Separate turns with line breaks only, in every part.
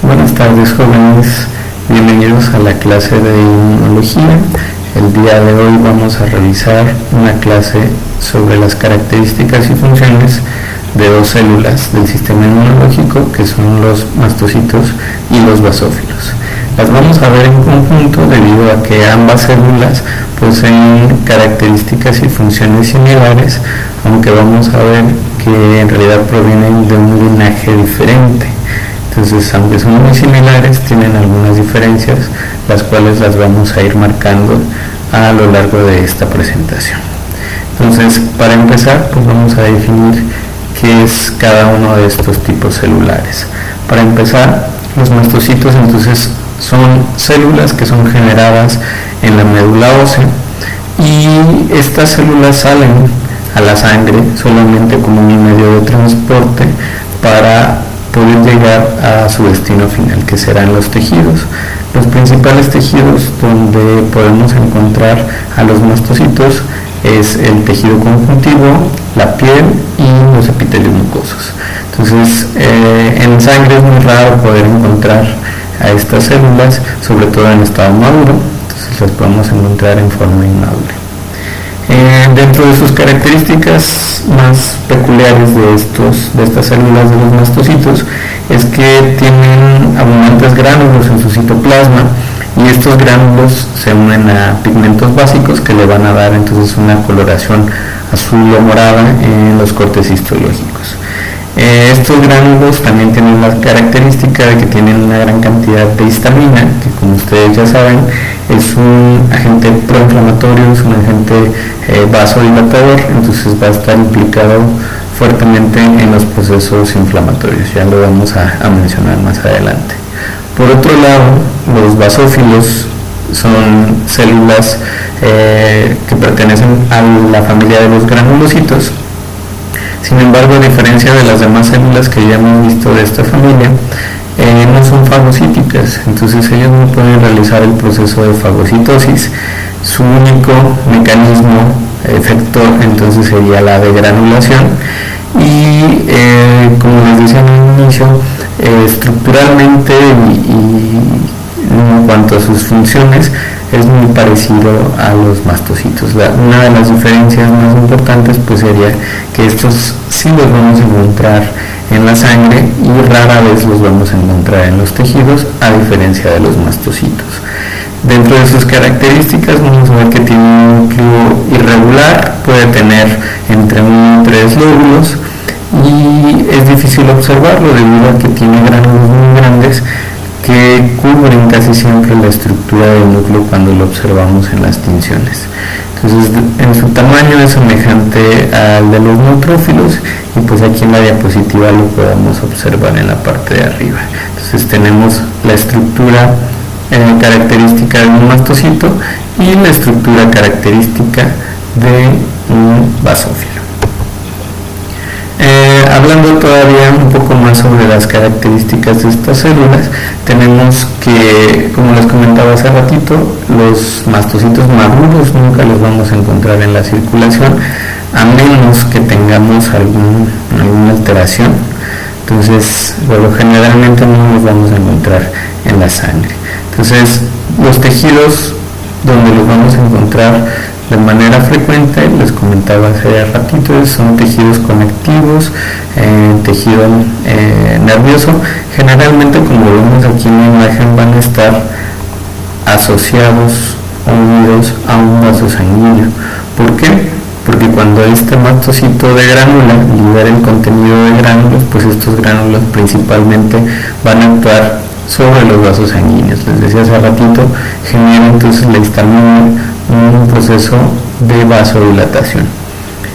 Buenas tardes, jóvenes, bienvenidos a la clase de inmunología. El día de hoy vamos a revisar una clase sobre las características y funciones de dos células del sistema inmunológico, que son los mastocitos y los basófilos. Las vamos a ver en conjunto debido a que ambas células poseen características y funciones similares, aunque vamos a ver que en realidad provienen de un linaje diferente. Entonces, aunque son muy similares, tienen algunas diferencias, las cuales las vamos a ir marcando a lo largo de esta presentación. Entonces, para empezar, pues vamos a definir qué es cada uno de estos tipos celulares. Para empezar, los mastocitos entonces son células que son generadas en la médula ósea, y estas células salen a la sangre solamente como un medio de transporte para poder llegar a su destino final, que serán los tejidos. Los principales tejidos donde podemos encontrar a los mastocitos es el tejido conjuntivo, la piel y los epitelios mucosos. Entonces, en sangre es muy raro poder encontrar a estas células, sobre todo en estado maduro, entonces las podemos encontrar en forma inmadura. Dentro de sus características más peculiares de estas células de los mastocitos es que tienen abundantes gránulos en su citoplasma, y estos gránulos se unen a pigmentos básicos que le van a dar entonces una coloración azul o morada en los cortes histológicos. Estos gránulos también tienen la característica de que tienen una gran cantidad de histamina, que como ustedes ya saben es un agente proinflamatorio, es un agente vasodilatador, entonces va a estar implicado fuertemente en los procesos inflamatorios, ya lo vamos a mencionar más adelante. Por otro lado, los basófilos son células que pertenecen a la familia de los granulocitos. Sin embargo, a diferencia de las demás células que ya hemos visto de esta familia, no son fagocíticas, entonces ellas no pueden realizar el proceso de fagocitosis. Su único mecanismo efector entonces sería la degranulación, y como les decía en un inicio, estructuralmente y en cuanto a sus funciones es muy parecido a los mastocitos. Una de las diferencias más importantes pues sería que estos sí los vamos a encontrar en la sangre y rara vez los vamos a encontrar en los tejidos, a diferencia de los mastocitos. Dentro de sus características vamos a ver que tiene un núcleo irregular, puede tener entre 1 y 3 lóbulos, y es difícil observarlo debido a que tiene gránulos muy grandes que cubren casi siempre la estructura del núcleo cuando lo observamos en las tinciones. Entonces, en su tamaño es semejante al de los neutrófilos, y pues aquí en la diapositiva lo podemos observar en la parte de arriba. Entonces tenemos la estructura característica de un mastocito y la estructura característica de un basófilo. Hablando todavía un poco más sobre las características de estas células, tenemos que, como les comentaba hace ratito, los mastocitos maduros nunca los vamos a encontrar en la circulación, a menos que tengamos alguna alteración. Entonces, generalmente no los vamos a encontrar en la sangre. Entonces, los tejidos donde los vamos a encontrar de manera frecuente, les comentaba hace ratito, son tejidos conectivos, tejido nervioso. Generalmente, como vemos aquí en la imagen, van a estar asociados o unidos a un vaso sanguíneo. ¿Por qué? Porque cuando este mastocito de gránula libera el contenido de gránulos, pues estos gránulos principalmente van a actuar sobre los vasos sanguíneos. Les decía hace ratito, genera entonces la histamina, un proceso de vasodilatación,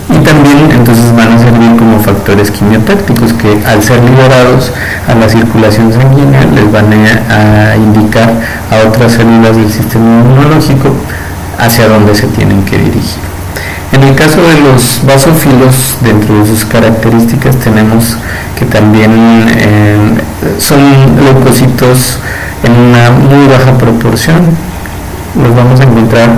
y también entonces van a servir como factores quimiotácticos que, al ser liberados a la circulación sanguínea, les van a indicar a otras células del sistema inmunológico hacia dónde se tienen que dirigir. En el caso de los basófilos, dentro de sus características tenemos que también son leucocitos en una muy baja proporción. Los vamos a encontrar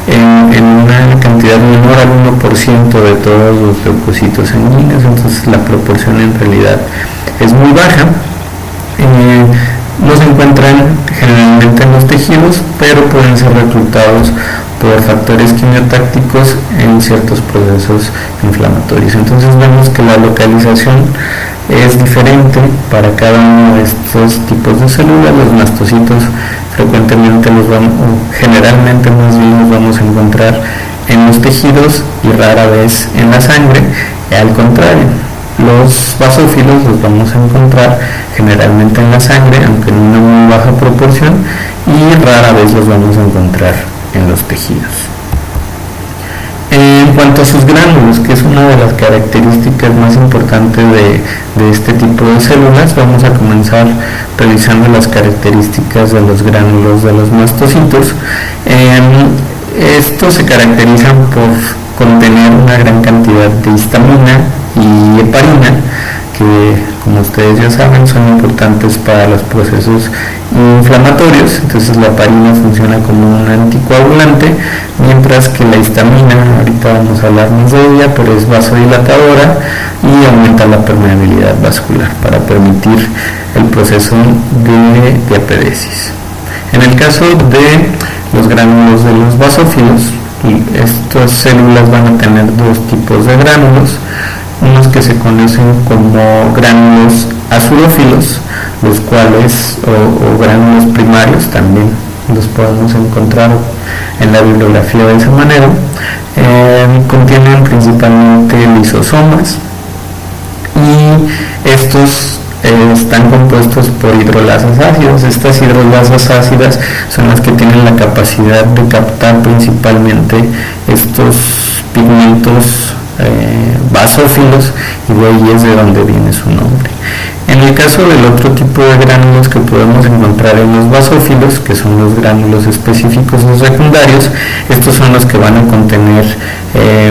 en una cantidad menor al 1% de todos los leucocitos sanguíneos, entonces la proporción en realidad es muy baja. encuentran generalmente en los tejidos, pero pueden ser reclutados por factores quimiotácticos en ciertos procesos inflamatorios. Entonces vemos que la localización es diferente para cada uno de estos tipos de células. Los mastocitos frecuentemente generalmente más bien los vamos a encontrar en los tejidos y rara vez en la sangre. Al contrario, los basófilos los vamos a encontrar generalmente en la sangre, aunque en una muy baja proporción, y rara vez los vamos a encontrar en los tejidos. En cuanto a sus gránulos, que es una de las características más importantes de este tipo de células, vamos a comenzar revisando las características de los gránulos de los mastocitos. Estos se caracterizan por contener una gran cantidad de histamina y heparina, que como ustedes ya saben son importantes para los procesos inflamatorios. Entonces la heparina funciona como un anticoagulante, mientras que la histamina, ahorita vamos a hablar más de ella, pero es vasodilatadora y aumenta la permeabilidad vascular para permitir el proceso de diapedesis. En el caso de los gránulos de los basófilos, estas células van a tener dos tipos de gránulos, unos que se conocen como gránulos azulófilos, los cuales, o gránulos primarios, también los podemos encontrar en la bibliografía de esa manera. Contienen principalmente lisosomas y estos están compuestos por hidrolasas ácidas. Estas hidrolasas ácidas son las que tienen la capacidad de captar principalmente estos pigmentos basófilos, y de ahí es de donde viene su nombre. En el caso del otro tipo de gránulos que podemos encontrar en los basófilos, que son los gránulos específicos o secundarios, estos son los que van a contener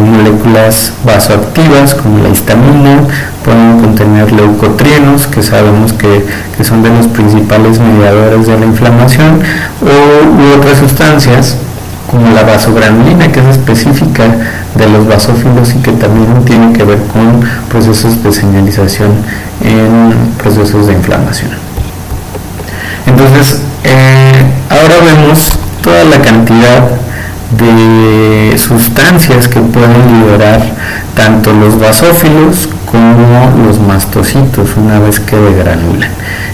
moléculas vasoactivas como la histamina, pueden contener leucotrienos, que sabemos que son de los principales mediadores de la inflamación, u otras sustancias como la vasogranulina, que es específica de los basófilos y que también tiene que ver con procesos de señalización en procesos de inflamación. Entonces, ahora vemos toda la cantidad de sustancias que pueden liberar tanto los basófilos como los mastocitos una vez que degranulan.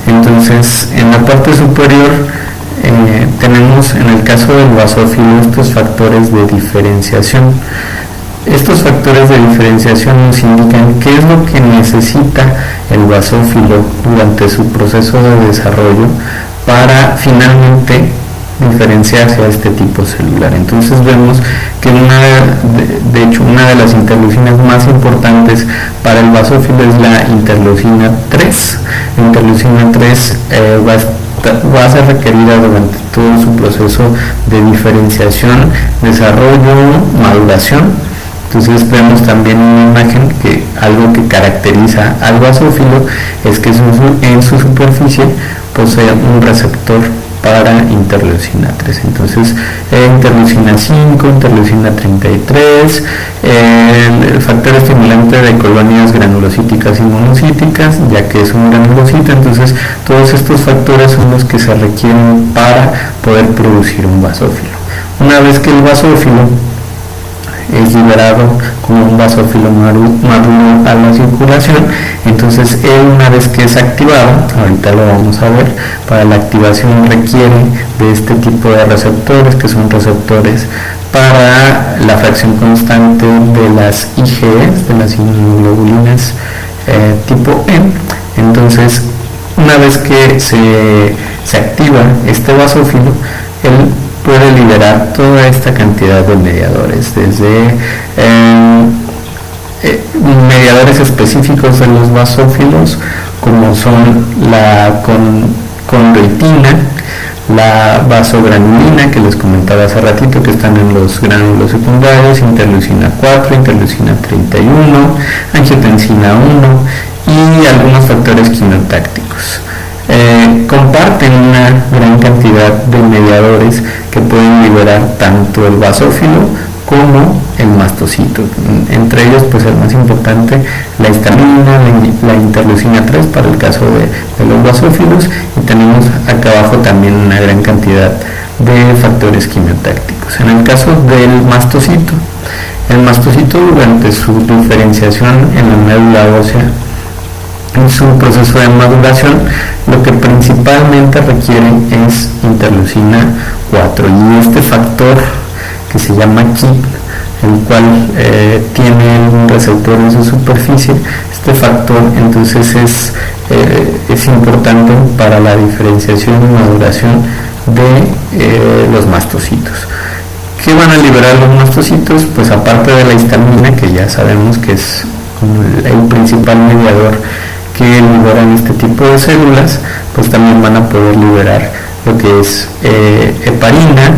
Entonces, en la parte superior tenemos, en el caso del basófilo, estos factores de diferenciación. Estos factores de diferenciación nos indican qué es lo que necesita el basófilo durante su proceso de desarrollo para finalmente diferenciarse a este tipo celular. Entonces vemos que de hecho una de las interleucinas más importantes para el basófilo es la interleucina 3. La interleucina 3 va a ser requerida durante todo su proceso de diferenciación, desarrollo, maduración. Entonces vemos también una imagen que algo que caracteriza al basófilo es que en su superficie posee un receptor para interleucina 3. Entonces interleucina 5, interleucina 33, el factor estimulante de colonias granulocíticas y monocíticas, ya que es un granulocito. Entonces todos estos factores son los que se requieren para poder producir un basófilo. Una vez que el basófilo es liberado como un basófilo maduro a la circulación, entonces él, una vez que es activado, ahorita lo vamos a ver, para la activación requiere de este tipo de receptores, que son receptores para la fracción constante de las IgEs, de las inmunoglobulinas tipo E. Entonces, una vez que se activa este basófilo, él puede liberar toda esta cantidad de mediadores, desde mediadores específicos de los basófilos, como son la condroitina, la vasogranulina, que les comentaba hace ratito, que están en los gránulos secundarios, interleucina 4, interleucina 31, angiotensina 1 y algunos factores quimiotácticos. Comparten una gran cantidad de mediadores que pueden liberar tanto el basófilo como el mastocito. Entre ellos, pues el más importante, la histamina, la interleucina 3 para el caso de los basófilos, y tenemos acá abajo también una gran cantidad de factores quimiotácticos. En el caso del mastocito, el mastocito durante su diferenciación en la médula ósea, en su proceso de maduración, lo que principalmente requiere es interleucina 4, y este factor que se llama KIT, el cual tiene un receptor en su superficie, este factor entonces es importante para la diferenciación y maduración de los mastocitos. ¿Qué van a liberar los mastocitos? Pues aparte de la histamina, que ya sabemos que es el principal mediador que liberan este tipo de células, pues también van a poder liberar lo que es heparina,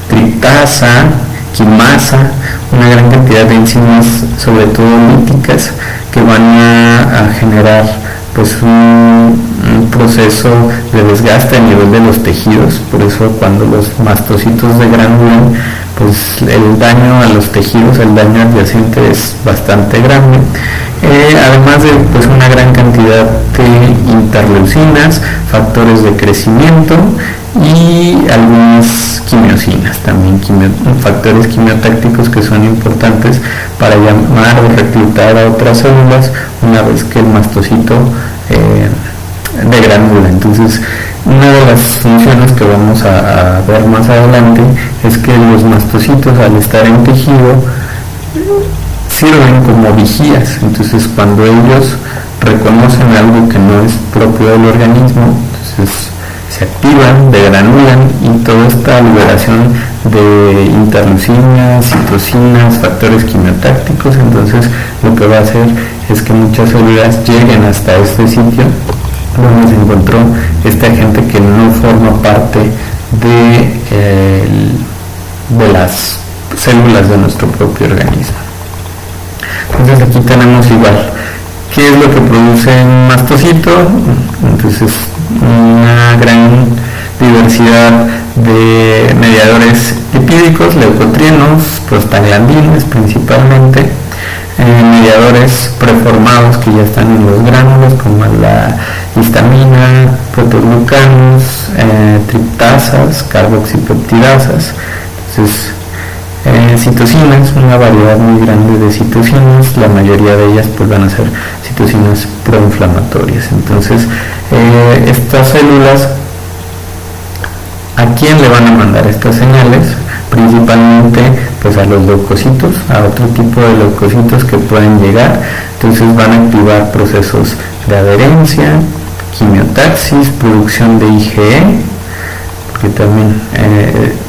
triptasa, quimasa, una gran cantidad de enzimas, sobre todo líticas, que van a generar pues un proceso de desgaste a nivel de los tejidos. Por eso cuando los mastocitos degranulan, pues el daño a los tejidos, el daño adyacente es bastante grande. Además de pues una gran cantidad de interleucinas, factores de crecimiento y algunas quimiosinas, también factores quimiotácticos que son importantes para llamar o reclutar a otras células una vez que el mastocito degranula. Entonces, una de las funciones que vamos a ver más adelante es que los mastocitos, al estar en tejido, sirven como vigías. Entonces, cuando ellos reconocen algo que no es propio del organismo, entonces se activan, degranulan, y toda esta liberación de interleucinas, citocinas, factores quimiotácticos, entonces lo que va a hacer es que muchas células lleguen hasta este sitio donde se encontró este agente que no forma parte de las células de nuestro propio organismo. Entonces aquí tenemos igual, ¿qué es lo que produce un mastocito? Entonces una gran diversidad de mediadores lipídicos, leucotrienos, prostaglandines principalmente, mediadores preformados que ya están en los gránulos como la histamina, proteoglucanos, triptasas, carboxipeptidasas. Entonces, citocinas, una variedad muy grande de citocinas, la mayoría de ellas pues van a ser citocinas proinflamatorias. Entonces, estas células, ¿a quién le van a mandar estas señales? Principalmente pues a los leucocitos, a otro tipo de leucocitos que pueden llegar. Entonces van a activar procesos de adherencia, quimiotaxis, producción de IgE, porque también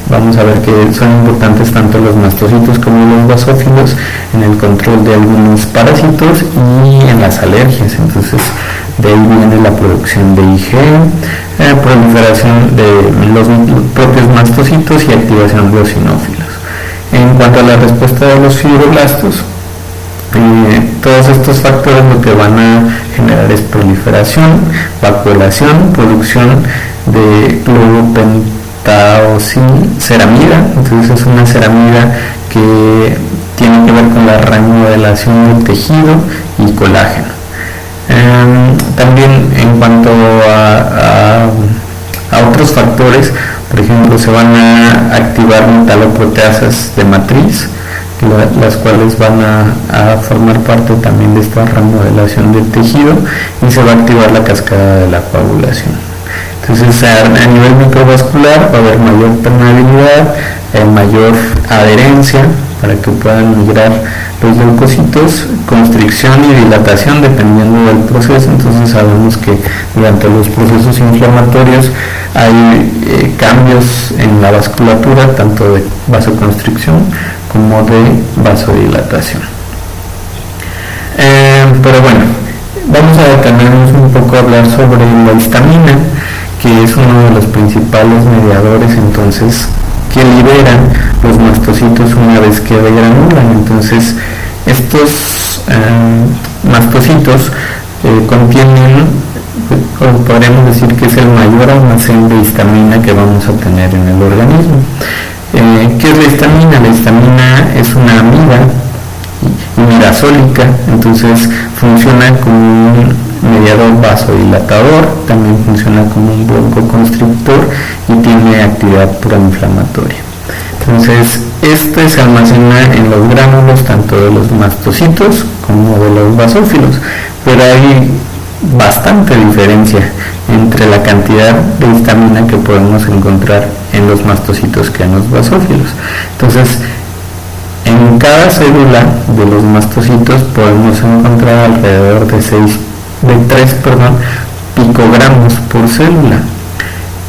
vamos a ver que son importantes tanto los mastocitos como los basófilos en el control de algunos parásitos y en las alergias. Entonces de ahí viene la producción de IgE, proliferación de los propios mastocitos y activación de eosinófilos. En cuanto a la respuesta de los fibroblastos, todos estos factores lo que van a generar es proliferación, vacuolación, producción de globopentaosceramida. Entonces es una ceramida que tiene que ver con la remodelación del tejido y colágeno. También en cuanto a otros factores, por ejemplo, se van a activar metaloproteasas de matriz, las cuales van a formar parte también de esta remodelación del tejido, y se va a activar la cascada de la coagulación. Entonces a nivel microvascular va a haber mayor permeabilidad, mayor adherencia para que puedan migrar los leucocitos, constricción y dilatación dependiendo del proceso. Entonces sabemos que durante los procesos inflamatorios hay cambios en la vasculatura, tanto de vasoconstricción como de vasodilatación. Pero bueno, vamos a detenernos un poco a hablar sobre la histamina, que es uno de los principales mediadores entonces que liberan los mastocitos una vez que degranulan. Entonces estos mastocitos contienen, o podríamos decir que es el mayor almacén de histamina que vamos a tener en el organismo. ¿Qué es la histamina? La histamina es una amida imidazólica, entonces funciona como un mediador vasodilatador, también funciona como un broncoconstrictor y tiene actividad proinflamatoria. Entonces, este se almacena en los gránulos tanto de los mastocitos como de los basófilos, pero hay bastante diferencia entre la cantidad de histamina que podemos encontrar en los mastocitos que en los basófilos. Entonces, en cada célula de los mastocitos podemos encontrar alrededor de 3 picogramos por célula,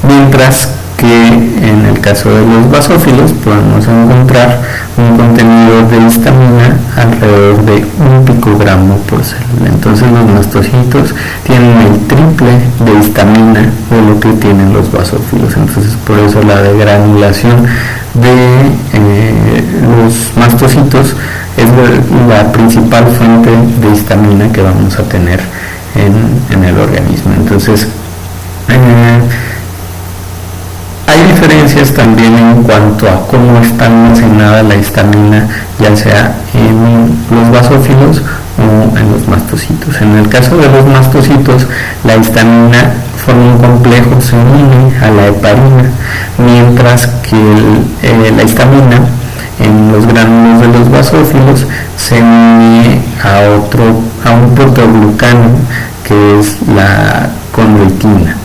mientras que en el caso de los basófilos podemos encontrar un contenido de histamina alrededor de 1 picogramo por célula. Entonces los mastocitos tienen el triple de histamina de lo que tienen los basófilos. Entonces por eso la degranulación de los mastocitos es la principal fuente de histamina que vamos a tener en el organismo. Entonces hay diferencias también en cuanto a cómo está almacenada la histamina, ya sea en los basófilos o en los mastocitos. En el caso de los mastocitos, la histamina forma un complejo, se une a la heparina, mientras que la histamina en los gránulos de los basófilos se une a un protoglucano que es la condroitina.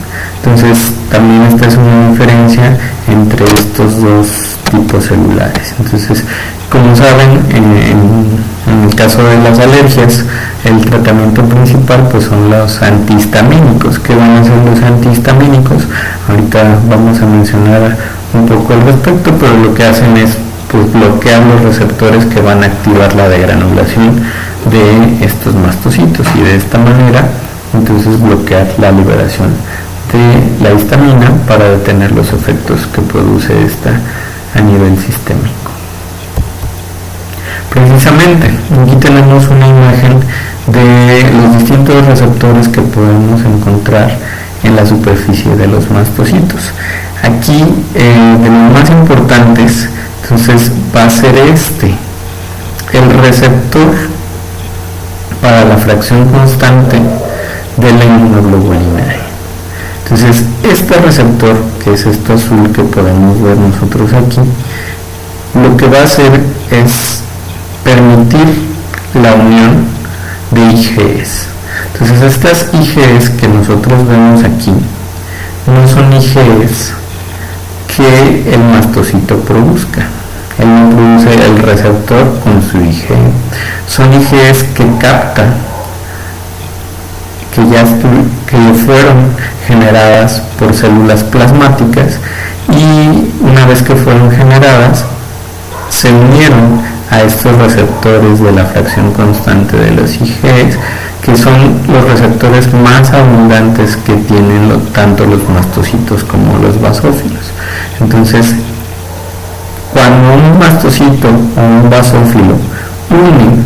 Entonces también esta es una diferencia entre estos dos tipos celulares. Entonces, como saben, en el caso de las alergias, el tratamiento principal pues son los antihistamínicos. ¿Qué van a ser los antihistamínicos? Ahorita vamos a mencionar un poco al respecto, pero lo que hacen es pues bloquear los receptores que van a activar la degranulación de estos mastocitos y de esta manera entonces bloquear la liberación de la histamina para detener los efectos que produce esta a nivel sistémico. Precisamente, aquí tenemos una imagen de los distintos receptores que podemos encontrar en la superficie de los mastocitos. Aquí, de los más importantes, entonces va a ser el receptor para la fracción constante de la inmunoglobulina E. Entonces, este receptor, que es esto azul que podemos ver nosotros aquí, lo que va a hacer es permitir la unión de IgEs. Entonces, estas IgEs que nosotros vemos aquí no son IgEs que el mastocito produzca. Él no produce el receptor con su IgE. Son IgEs que capta, que fueron generadas por células plasmáticas y una vez que fueron generadas se unieron a estos receptores de la fracción constante de los IgEs, que son los receptores más abundantes que tienen tanto los mastocitos como los basófilos. Entonces, cuando un mastocito o un basófilo une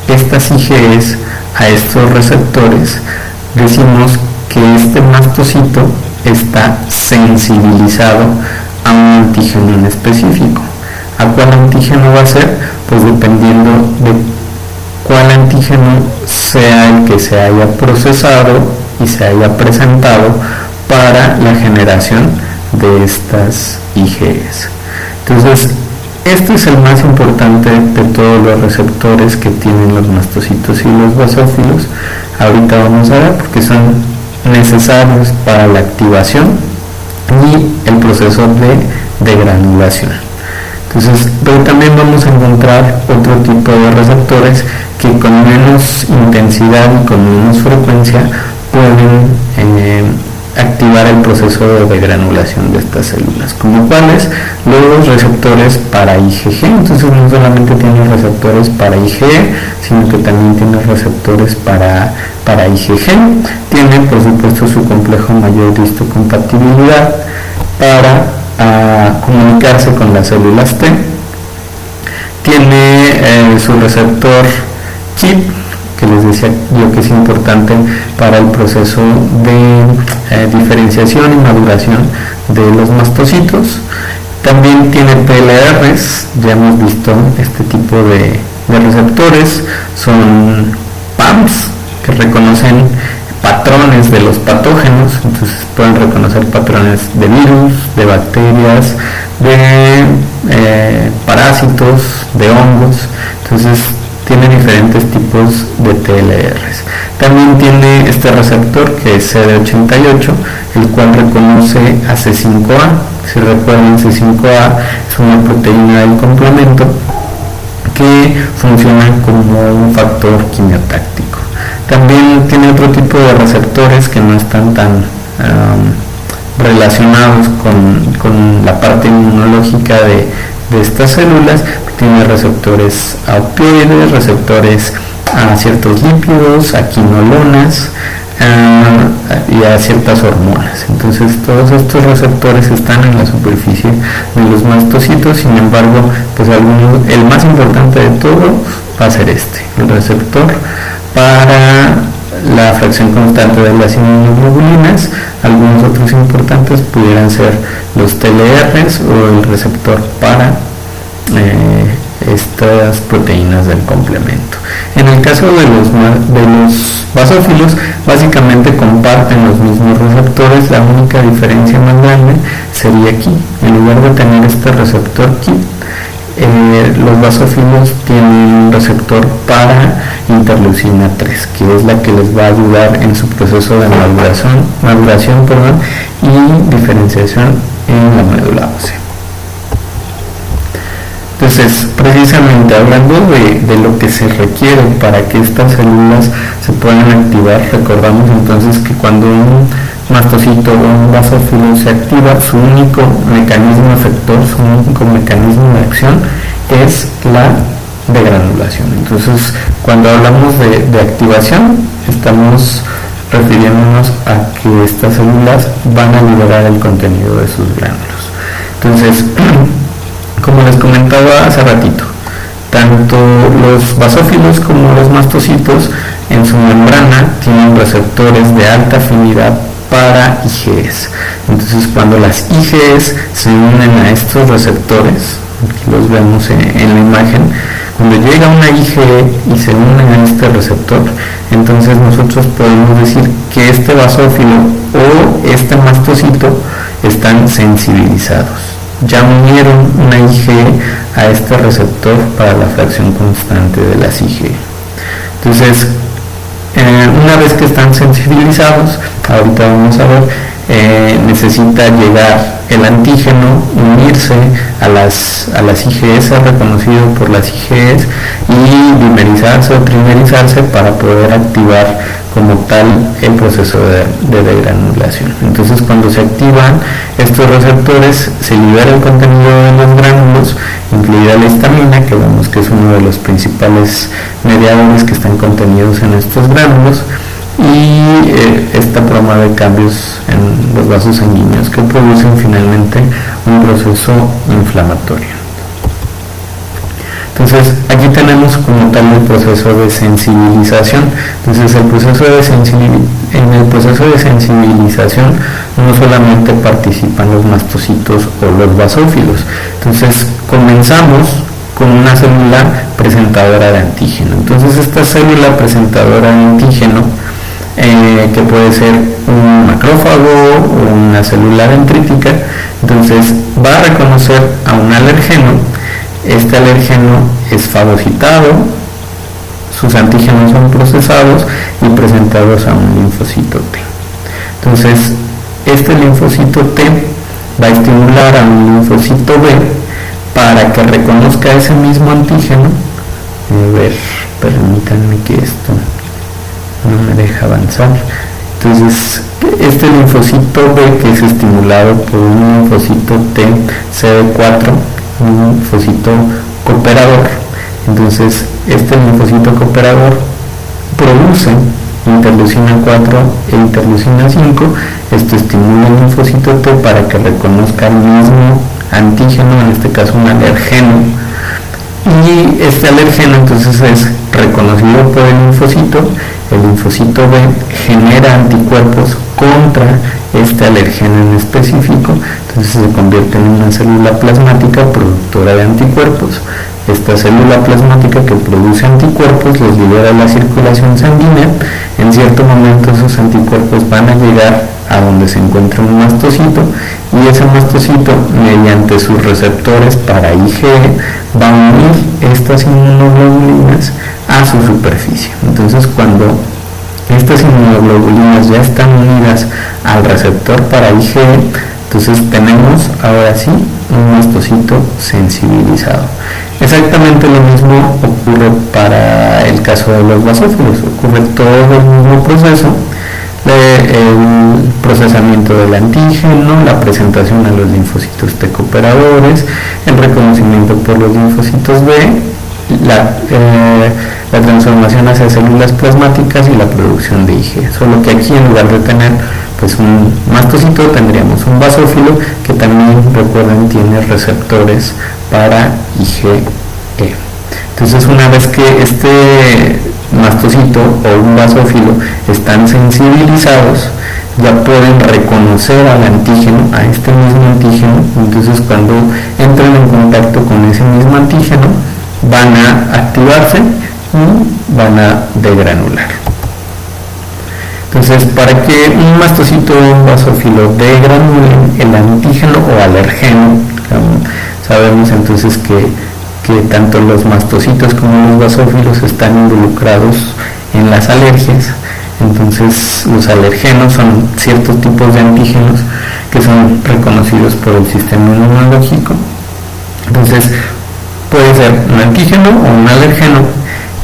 estas IgEs a estos receptores, decimos que este mastocito está sensibilizado a un antígeno en específico. ¿A cuál antígeno va a ser? Pues dependiendo de cuál antígeno sea el que se haya procesado y se haya presentado para la generación de estas IgEs. Entonces, este es el más importante de todos los receptores que tienen los mastocitos y los basófilos. Ahorita vamos a ver porque son necesarios para la activación y el proceso de degranulación. Entonces, pero también vamos a encontrar otro tipo de receptores que con menos intensidad y con menos frecuencia pueden activar el proceso de degranulación de estas células, como cuáles, los receptores para IgG. Entonces no solamente tiene receptores para IgE, sino que también tiene receptores para IgG. Tiene por supuesto su complejo mayor de histocompatibilidad para comunicarse con las células T. Tiene su receptor KIT, que les decía yo que es importante para el proceso de diferenciación y maduración de los mastocitos. También tiene PLRs, ya hemos visto este tipo de receptores, son PAMs que reconocen patrones de los patógenos, entonces pueden reconocer patrones de virus, de bacterias, de parásitos, de hongos, entonces tiene diferentes tipos de TLRs. También tiene este receptor que es CD88, el cual reconoce a C5A. Si recuerdan, C5A es una proteína del complemento que funciona como un factor quimiotáctico. También tiene otro tipo de receptores que no están tan relacionados con la parte inmunológica de estas células. Tiene receptores a opioides, receptores a ciertos lípidos, a quinolonas y a ciertas hormonas. Entonces todos estos receptores están en la superficie de los mastocitos. Sin embargo, pues el más importante de todo va a ser el receptor para la fracción constante de las inmunoglobulinas. Algunos otros importantes pudieran ser los TLRs o el receptor para estas proteínas del complemento. En el caso de los basófilos, básicamente comparten los mismos receptores. La única diferencia más grande sería aquí. En lugar de tener este receptor KIT, los basófilos tienen un receptor para interleucina 3, que es la que les va a ayudar en su proceso de maduración y diferenciación en la médula ósea. Entonces, precisamente hablando de lo que se requiere para que estas células se puedan activar, recordamos entonces que cuando un mastocito o un basófilo se activa, su único mecanismo efector, su único mecanismo de acción es la degranulación. Entonces, cuando hablamos de activación, estamos refiriéndonos a que estas células van a liberar el contenido de sus gránulos. Entonces, como les comentaba hace ratito, tanto los basófilos como los mastocitos en su membrana tienen receptores de alta afinidad para IgEs. Entonces, cuando las IgEs se unen a estos receptores, aquí los vemos en la imagen, cuando llega una IgE y se une a este receptor, entonces nosotros podemos decir que este basófilo o este mastocito están sensibilizados. Ya unieron una IgE a este receptor para la fracción constante de las IgE. Entonces, una vez que están sensibilizados, ahorita vamos a ver, necesita llegar el antígeno, unirse a las IgE, ser reconocido por las IgE y dimerizarse o trimerizarse para poder activar como tal el proceso de degranulación. Entonces, cuando se activan estos receptores, se libera el contenido de los gránulos, incluida la histamina, que vemos que es uno de los principales mediadores que están contenidos en estos gránulos, y esta promueve cambios en los vasos sanguíneos que producen finalmente un proceso inflamatorio. Entonces, aquí tenemos como tal el proceso de sensibilización. Entonces, en el proceso de sensibilización no solamente participan los mastocitos o los basófilos. Entonces, comenzamos con una célula presentadora de antígeno. Entonces, esta célula presentadora de antígeno, que puede ser un macrófago o una célula dendrítica, entonces va a reconocer a un alergeno. Este alergeno es fagocitado, sus antígenos son procesados y presentados a un linfocito T. Entonces, este linfocito T va a estimular a un linfocito B para que reconozca ese mismo antígeno. A ver, permítanme que esto no me deja avanzar. Entonces, este linfocito B, que es estimulado por un linfocito T CD4, un linfocito cooperador, entonces este linfocito cooperador produce interleucina 4 e interleucina 5. Esto estimula el linfocito T para que reconozca el mismo antígeno, en este caso un alergeno, y este alergeno entonces es reconocido por el linfocito el linfocito B genera anticuerpos contra este alergeno en específico, entonces se convierte en una célula plasmática productora de anticuerpos. Esta célula plasmática que produce anticuerpos los libera a la circulación sanguínea. En cierto momento esos anticuerpos van a llegar a donde se encuentra un mastocito, y ese mastocito, mediante sus receptores para IgE, va a unir estas inmunoglobulinas a su superficie. Entonces, cuando estas inmunoglobulinas ya están unidas al receptor para IgE, entonces tenemos ahora sí un mastocito sensibilizado. Exactamente lo mismo ocurre para el caso de los basófilos, ocurre todo el mismo proceso, el procesamiento del antígeno, la presentación a los linfocitos T cooperadores, el reconocimiento por los linfocitos B, la transformación hacia células plasmáticas y la producción de IgE. Solo que aquí, en lugar de tener pues un mastocito, tendríamos un basófilo que también, recuerden, tiene receptores para IgE. Entonces, una vez que este mastocito o un basófilo están sensibilizados, ya pueden reconocer al antígeno, a este mismo antígeno. Entonces, cuando entran en contacto con ese mismo antígeno, van a activarse y van a degranular. Entonces, para que un mastocito o un basófilo degranulen el antígeno o alergeno, sabemos entonces que tanto los mastocitos como los basófilos están involucrados en las alergias. Entonces, los alergenos son ciertos tipos de antígenos que son reconocidos por el sistema inmunológico. Entonces, puede ser un antígeno o un alergeno,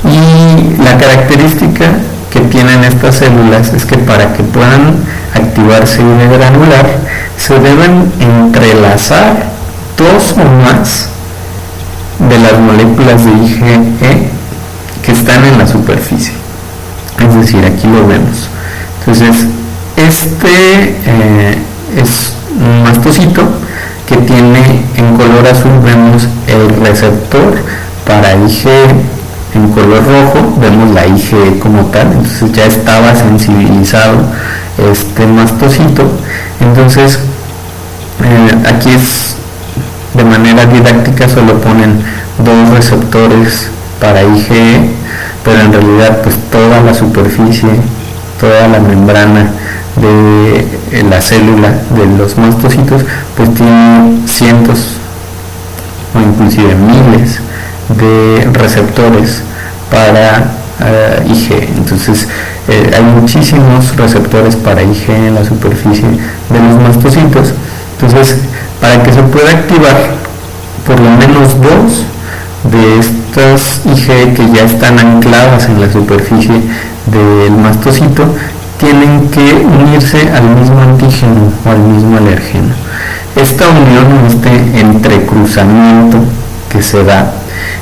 y la característica que tienen estas células es que para que puedan activarse y degranular, se deben entrelazar dos o más de las moléculas de IgE que están en la superficie. Es decir, aquí lo vemos. Entonces, este es un mastocito que tiene en color azul, vemos el receptor para IgE. En color rojo vemos la IgE como tal, entonces ya estaba sensibilizado este mastocito. Entonces, aquí es de manera didáctica, solo ponen dos receptores para IgE, pero en realidad pues toda la superficie, toda la membrana de la célula de los mastocitos pues tiene cientos o inclusive miles de receptores para IgE. Entonces hay muchísimos receptores para IgE en la superficie de los mastocitos. Entonces, para que se pueda activar por lo menos dos de estas IgE que ya están ancladas en la superficie del mastocito, tienen que unirse al mismo antígeno o al mismo alergeno. Esta unión, este entrecruzamiento que se da,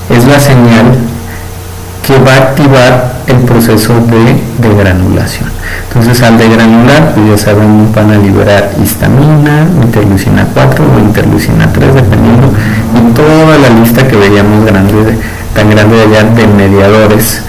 es la señal que va a activar el proceso de degranulación. Entonces, al degranular, pues ya saben, van a liberar histamina, interleucina 4 o interleucina 3, dependiendo, y toda la lista que veíamos tan grande allá de mediadores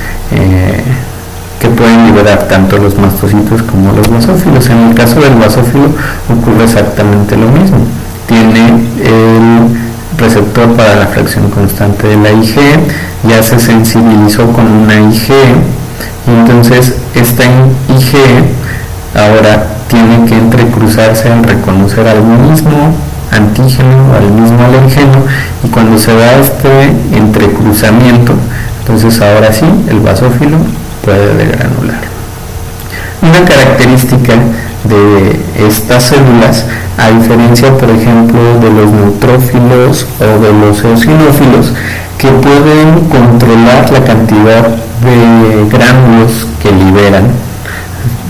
que pueden liberar tanto los mastocitos como los basófilos. En el caso del basófilo ocurre exactamente lo mismo. Tiene el receptor para la fracción constante de la IgE, ya se sensibilizó con una IgE, y entonces esta IgE ahora tiene que entrecruzarse al reconocer al mismo antígeno, al mismo alergeno, y cuando se da este entrecruzamiento, entonces ahora sí el basófilo puede degranular. Una característica de estas células, a diferencia por ejemplo de los neutrófilos o de los eosinófilos, que pueden controlar la cantidad de gránulos que liberan,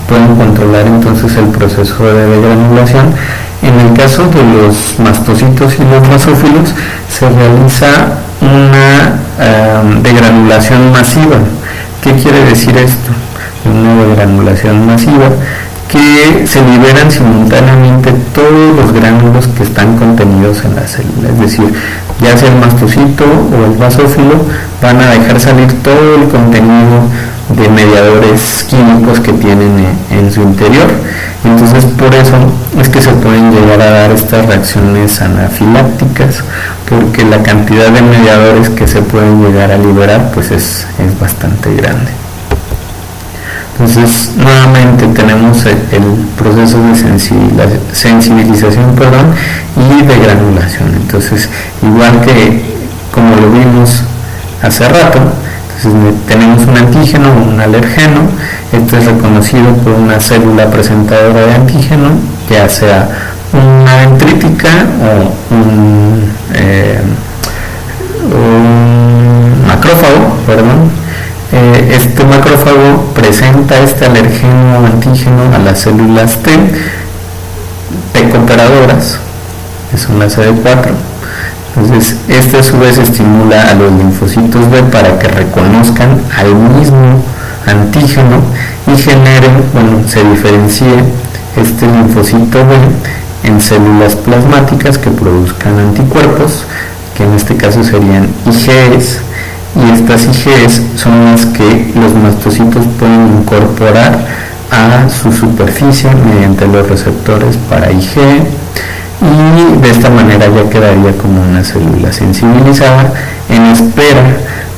pueden controlar entonces el proceso de degranulación. En el caso de los mastocitos y los basófilos se realiza una degranulación masiva. ¿Qué quiere decir esto? Una degranulación masiva que se liberan simultáneamente todos los gránulos que están contenidos en la célula, es decir, ya sea el mastocito o el basófilo van a dejar salir todo el contenido de mediadores químicos que tienen en su interior. Entonces por eso es que se pueden llegar a dar estas reacciones anafilácticas, porque la cantidad de mediadores que se pueden llegar a liberar pues es bastante grande. Entonces nuevamente tenemos el proceso de sensibilización y de granulación. Entonces igual que como lo vimos hace rato, entonces tenemos un antígeno o un alergeno. Este es reconocido por una célula presentadora de antígeno, ya sea una dendrítica o un macrófago, este macrófago presenta este alergeno o antígeno a las células T cooperadoras, que son las CD4. Entonces, este a su vez estimula a los linfocitos B para que reconozcan al mismo antígeno y generen, se diferencie este linfocito B en células plasmáticas que produzcan anticuerpos, que en este caso serían IgEs, y estas IgEs son las que los mastocitos pueden incorporar a su superficie mediante los receptores para IgE, y de esta manera ya quedaría como una célula sensibilizada en espera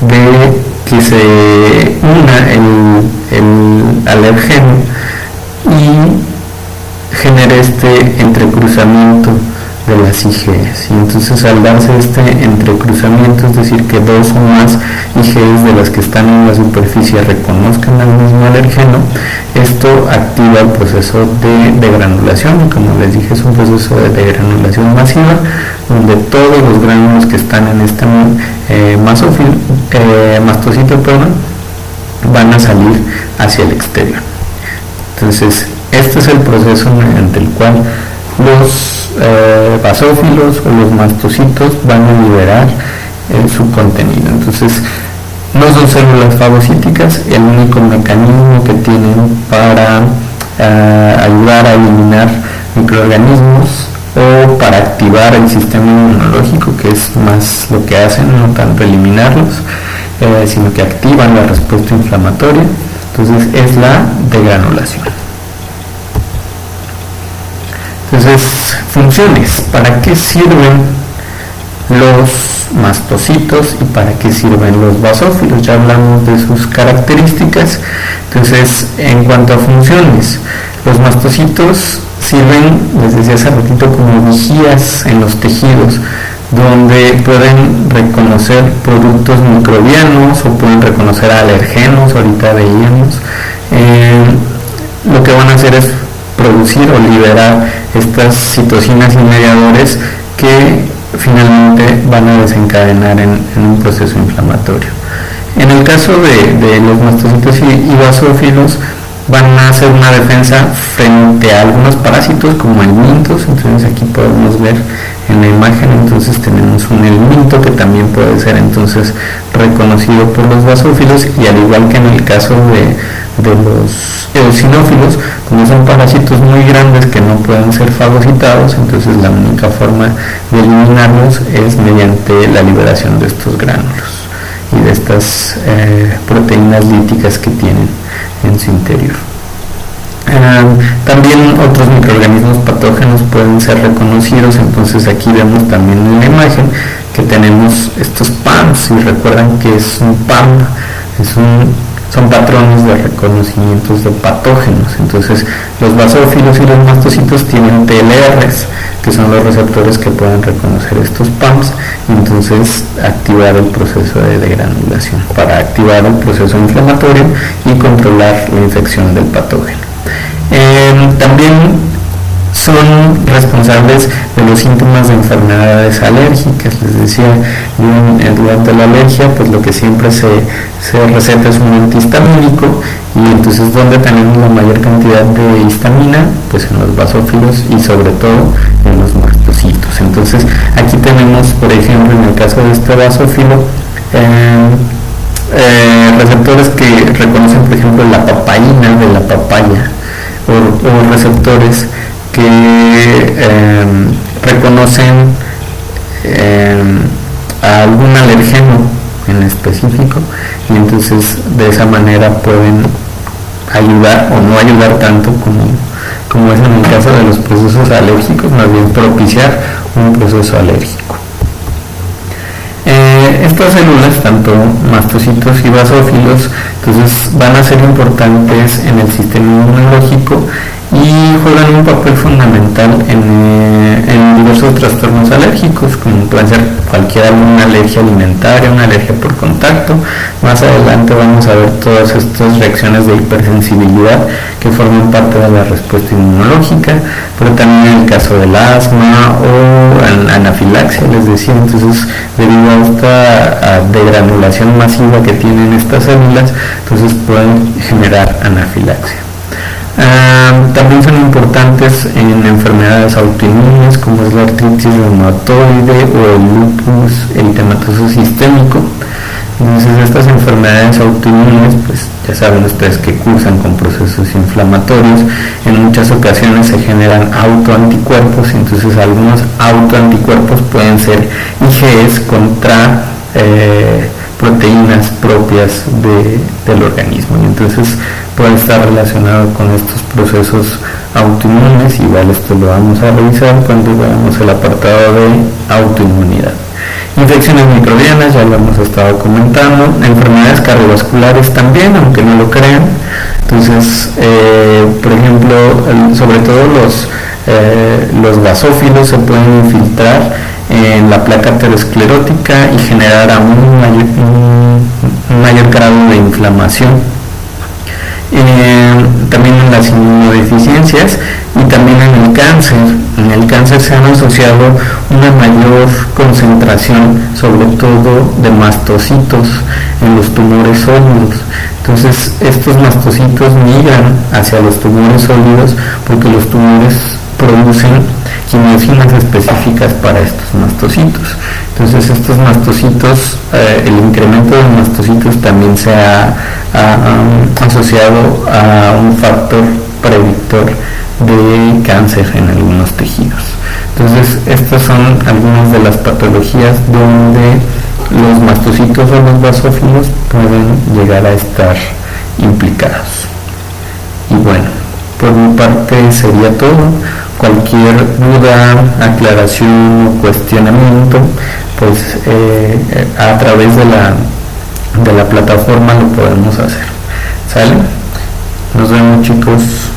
de que se una el alergeno y genere este entrecruzamiento de las IgEs. Y entonces al darse este entrecruzamiento, es decir, que dos o más IgEs de las que están en la superficie reconozcan al mismo alergeno, esto activa el proceso de granulación, y como les dije es un proceso de granulación masiva, donde todos los gránulos que están en este mastocito van a salir hacia el exterior. Entonces este es el proceso mediante el cual los basófilos o los mastocitos van a liberar su contenido. Entonces no son células fagocíticas, el único mecanismo que tienen para ayudar a eliminar microorganismos o para activar el sistema inmunológico, que es más lo que hacen, no tanto eliminarlos, sino que activan la respuesta inflamatoria. Entonces es la degranulación. Entonces, funciones. ¿Para qué sirven los mastocitos y para qué sirven los basófilos? Ya hablamos de sus características. Entonces, en cuanto a funciones, los mastocitos sirven, les decía hace ratito, como vigías en los tejidos, donde pueden reconocer productos microbianos o pueden reconocer alergenos, ahorita veíamos. Lo que van a hacer es producir o liberar estas citocinas y mediadores que finalmente van a desencadenar en un proceso inflamatorio. En el caso de los mastocitos y basófilos, van a hacer una defensa frente a algunos parásitos como helmintos. Entonces aquí podemos ver en la imagen, entonces tenemos un helminto que también puede ser entonces reconocido por los basófilos, y al igual que en el caso de los eosinófilos, como son parásitos muy grandes que no pueden ser fagocitados, entonces la única forma de eliminarlos es mediante la liberación de estos gránulos y de estas proteínas líticas que tienen en su interior. También otros microorganismos patógenos pueden ser reconocidos. Entonces aquí vemos también en la imagen que tenemos estos PAMs, y recuerdan que es un PAM, son patrones de reconocimientos de patógenos. Entonces los basófilos y los mastocitos tienen TLRs, que son los receptores que pueden reconocer estos PAMs, y entonces activar el proceso de degranulación para activar el proceso inflamatorio y controlar la infección del patógeno. También son responsables de los síntomas de enfermedades alérgicas. Les decía, durante la alergia, pues lo que siempre se receta es un antihistamínico, y entonces ¿dónde tenemos la mayor cantidad de histamina? Pues en los basófilos y sobre todo en los mastocitos. Entonces aquí tenemos, por ejemplo, en el caso de este basófilo, receptores que reconocen, por ejemplo, la papaína de la papaya, o receptores que reconocen a algún alergeno en específico, y entonces de esa manera pueden ayudar o no ayudar tanto como es en el caso de los procesos alérgicos, más bien propiciar un proceso alérgico. Estas células, tanto mastocitos y basófilos, entonces van a ser importantes en el sistema inmunológico y juegan un papel fundamental en diversos trastornos alérgicos, como pueden ser una alergia alimentaria, una alergia por contacto. Más adelante vamos a ver todas estas reacciones de hipersensibilidad que forman parte de la respuesta inmunológica, pero también en el caso del asma o anafilaxia, les decía. Entonces, debido a esta degranulación masiva que tienen estas células, entonces pueden generar anafilaxia. También son importantes en enfermedades autoinmunes como es la artritis reumatoide o el lupus eritematoso sistémico. Entonces, estas enfermedades autoinmunes, pues ya saben ustedes que cursan con procesos inflamatorios. En muchas ocasiones se generan autoanticuerpos, entonces algunos autoanticuerpos pueden ser IgEs contra proteínas propias del organismo, y entonces puede estar relacionado con estos procesos autoinmunes. Igual esto lo vamos a revisar cuando veamos el apartado de autoinmunidad. Infecciones microbianas, ya lo hemos estado comentando. Enfermedades cardiovasculares también, aunque no lo crean. Entonces, por ejemplo, sobre todo los basófilos se pueden infiltrar en la placa aterosclerótica y generar aún un mayor grado de inflamación. También en las inmunodeficiencias y también en el cáncer. En el cáncer se han asociado una mayor concentración, sobre todo de mastocitos en los tumores sólidos. Entonces, estos mastocitos migran hacia los tumores sólidos porque los tumores producen quimiosinas específicas para estos mastocitos. Entonces, estos mastocitos, el incremento de mastocitos también se ha asociado a un factor predictor de cáncer en algunos tejidos. Entonces, estas son algunas de las patologías donde los mastocitos o los basófilos pueden llegar a estar implicados. Y bueno, por mi parte sería todo. Cualquier duda, aclaración o cuestionamiento, pues a través de la plataforma lo podemos hacer. ¿Sale? Nos vemos, chicos.